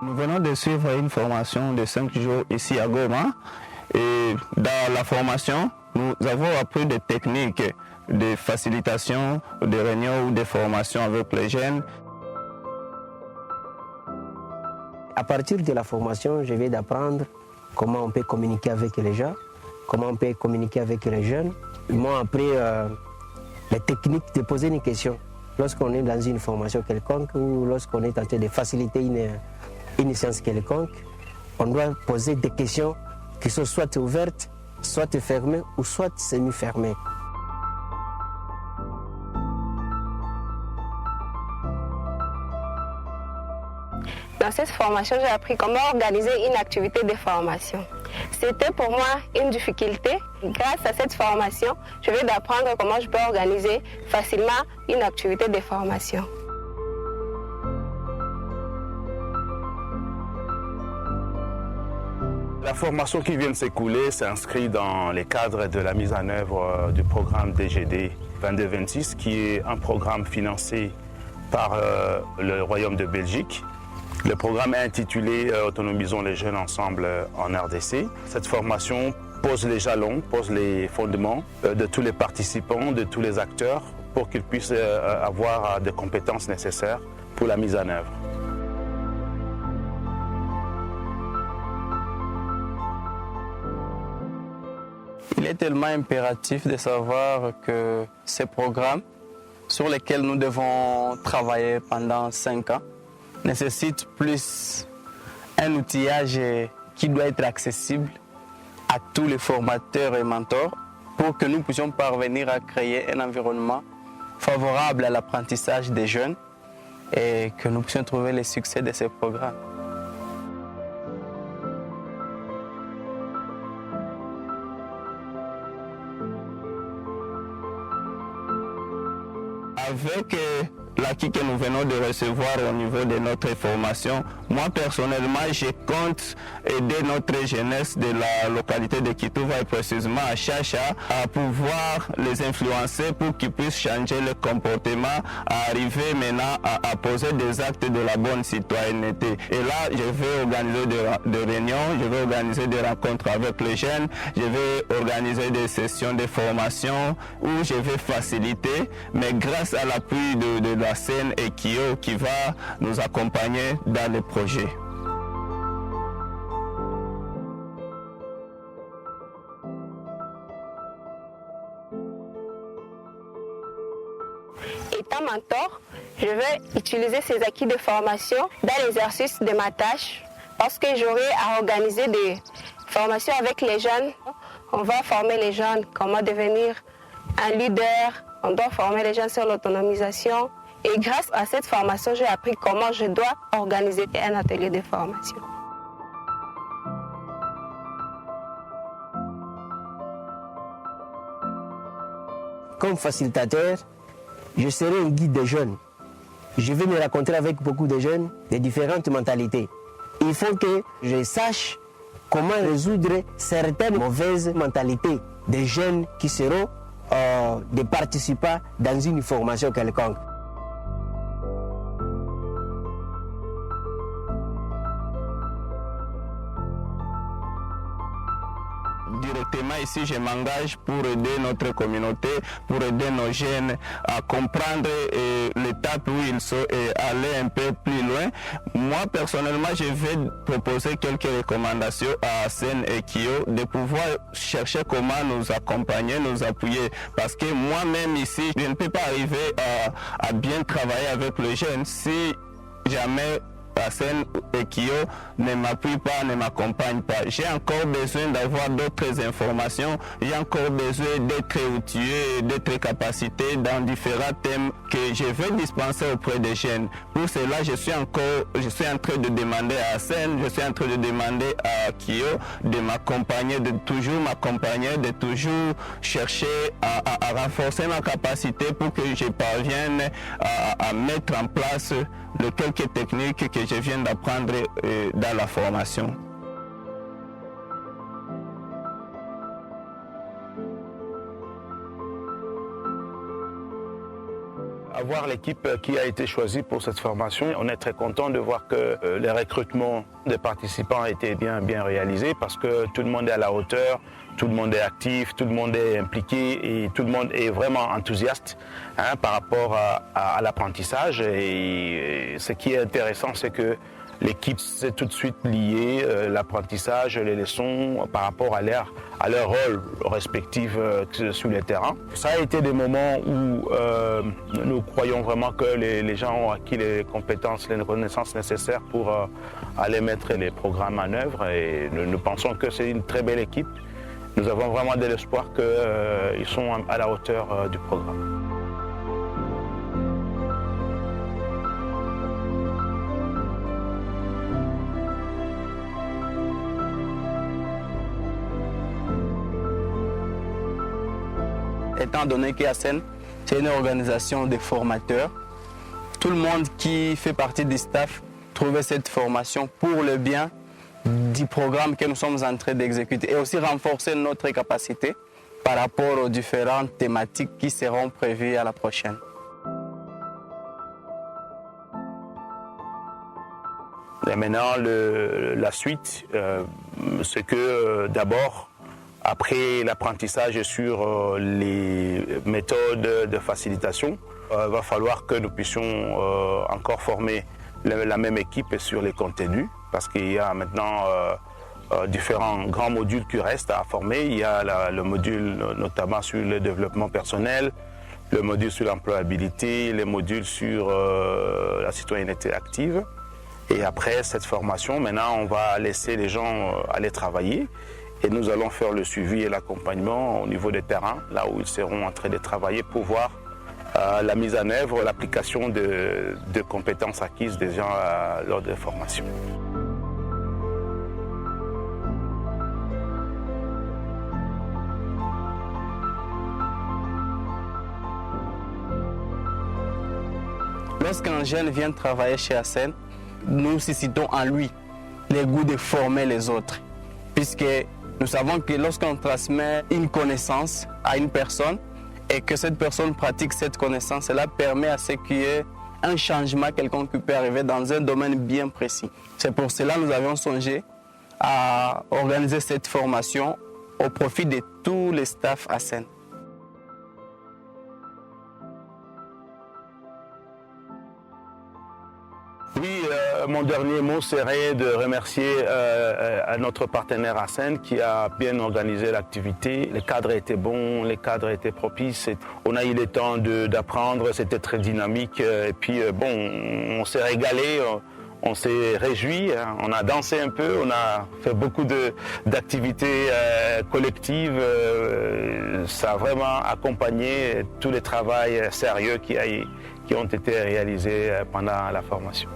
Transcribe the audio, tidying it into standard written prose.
Nous venons de suivre une formation de 5 jours ici à Goma. Et dans la formation, nous avons appris des techniques de facilitation, de réunions ou de formation avec les jeunes. À partir de la formation, je vais d'apprendre comment on peut communiquer avec les gens, comment on peut communiquer avec les jeunes. Ils m'ont appris les techniques de poser une question. Lorsqu'on est dans une formation quelconque ou lorsqu'on est en train de faciliter une séance quelconque, on doit poser des questions qui sont soit ouvertes, soit fermées ou soit semi-fermées. Dans cette formation, j'ai appris comment organiser une activité de formation. C'était pour moi une difficulté. Grâce à cette formation, je vais d'apprendre comment je peux organiser facilement une activité de formation. La formation qui vient de s'écouler s'inscrit dans les cadres de la mise en œuvre du programme DGD 22-26, qui est un programme financé par le Royaume de Belgique. Le programme est intitulé « Autonomisons les jeunes ensemble en RDC ». Cette formation pose les jalons, pose les fondements de tous les participants, de tous les acteurs, pour qu'ils puissent avoir des compétences nécessaires pour la mise en œuvre. Il est tellement impératif de savoir que ces programmes sur lesquels nous devons travailler pendant 5 ans nécessitent plus un outillage qui doit être accessible à tous les formateurs et mentors pour que nous puissions parvenir à créer un environnement favorable à l'apprentissage des jeunes et que nous puissions trouver le succès de ces programmes. Avec l'acquis que nous venons de recevoir au niveau de notre formation, moi personnellement, je compte aider notre jeunesse de la localité de Kitouva et précisément à Chacha à pouvoir les influencer pour qu'ils puissent changer le comportement, à arriver maintenant à poser des actes de la bonne citoyenneté. Et là, je vais organiser des réunions, je vais organiser des rencontres avec les jeunes, je vais organiser des sessions de formation où je vais faciliter, mais grâce à l'appui de la scène et Kio qui va nous accompagner dans le projet. Étant mentor, je vais utiliser ces acquis de formation dans l'exercice de ma tâche parce que j'aurai à organiser des formations avec les jeunes. On va former les jeunes comment devenir un leader, on doit former les jeunes sur l'autonomisation. Et grâce à cette formation, j'ai appris comment je dois organiser un atelier de formation. Comme facilitateur, je serai un guide des jeunes. Je vais me rencontrer avec beaucoup de jeunes de différentes mentalités. Il faut que je sache comment résoudre certaines mauvaises mentalités des jeunes qui seront des participants dans une formation quelconque. Directement ici, je m'engage pour aider notre communauté, pour aider nos jeunes à comprendre l'étape où ils sont et aller un peu plus loin. Moi, personnellement, je vais proposer quelques recommandations à Sen et Kio de pouvoir chercher comment nous accompagner, nous appuyer. Parce que moi-même ici, je ne peux pas arriver à bien travailler avec les jeunes si jamais Sen et Kio ne m'appuie pas, ne m'accompagne pas. J'ai encore besoin d'avoir d'autres informations, j'ai encore besoin d'être outillé, d'être capacité dans différents thèmes que je vais dispenser auprès des jeunes. Pour cela, je suis en train de demander à Sen, je suis en train de demander à Kio de m'accompagner, de toujours m'accompagner, de toujours chercher à renforcer ma capacité pour que je parvienne à mettre en place les quelques techniques que je viens d'apprendre dans la formation. voir l'équipe qui a été choisie pour cette formation. On est très content de voir que les recrutements des participants a été bien réalisés parce que tout le monde est à la hauteur, tout le monde est actif, tout le monde est impliqué et tout le monde est vraiment enthousiaste par rapport à l'apprentissage. Et ce qui est intéressant, c'est que l'équipe s'est tout de suite liée, l'apprentissage, les leçons par rapport à leur rôle respectif sur le terrain. Ça a été des moments où nous croyons vraiment que les gens ont acquis les compétences, les connaissances nécessaires pour aller mettre les programmes en œuvre et nous pensons que c'est une très belle équipe. Nous avons vraiment de l'espoir qu'ils sont à la hauteur du programme. Étant donné qu'ASEN, c'est une organisation de formateurs, tout le monde qui fait partie du staff trouvait cette formation pour le bien du programme que nous sommes en train d'exécuter et aussi renforcer notre capacité par rapport aux différentes thématiques qui seront prévues à la prochaine. Et maintenant, la suite, c'est que d'abord, après l'apprentissage sur les méthodes de facilitation, il va falloir que nous puissions encore former la même équipe sur les contenus, parce qu'il y a maintenant différents grands modules qui restent à former. Il y a le module notamment sur le développement personnel, le module sur l'employabilité, les modules sur la citoyenneté active. Et après cette formation, maintenant, on va laisser les gens aller travailler. Et nous allons faire le suivi et l'accompagnement au niveau des terrains, là où ils seront en train de travailler pour voir la mise en œuvre, l'application de compétences acquises déjà lors des formations. Lorsqu'un jeune vient travailler chez ASEN, nous suscitons en lui le goût de former les autres, puisque nous savons que lorsqu'on transmet une connaissance à une personne et que cette personne pratique cette connaissance, cela permet à ce qu'il y ait un changement quelconque qui peut arriver dans un domaine bien précis. C'est pour cela que nous avions songé à organiser cette formation au profit de tous les staffs ASEN. Oui, mon dernier mot serait de remercier à notre partenaire ASEN qui a bien organisé l'activité. Les cadres étaient bons, les cadres étaient propices. On a eu le temps d'apprendre, c'était très dynamique. Et puis bon, on s'est régalé, on s'est réjoui, on a dansé un peu, on a fait beaucoup d'activités collectives. Ça a vraiment accompagné tout le travail sérieux qui ont été réalisés pendant la formation.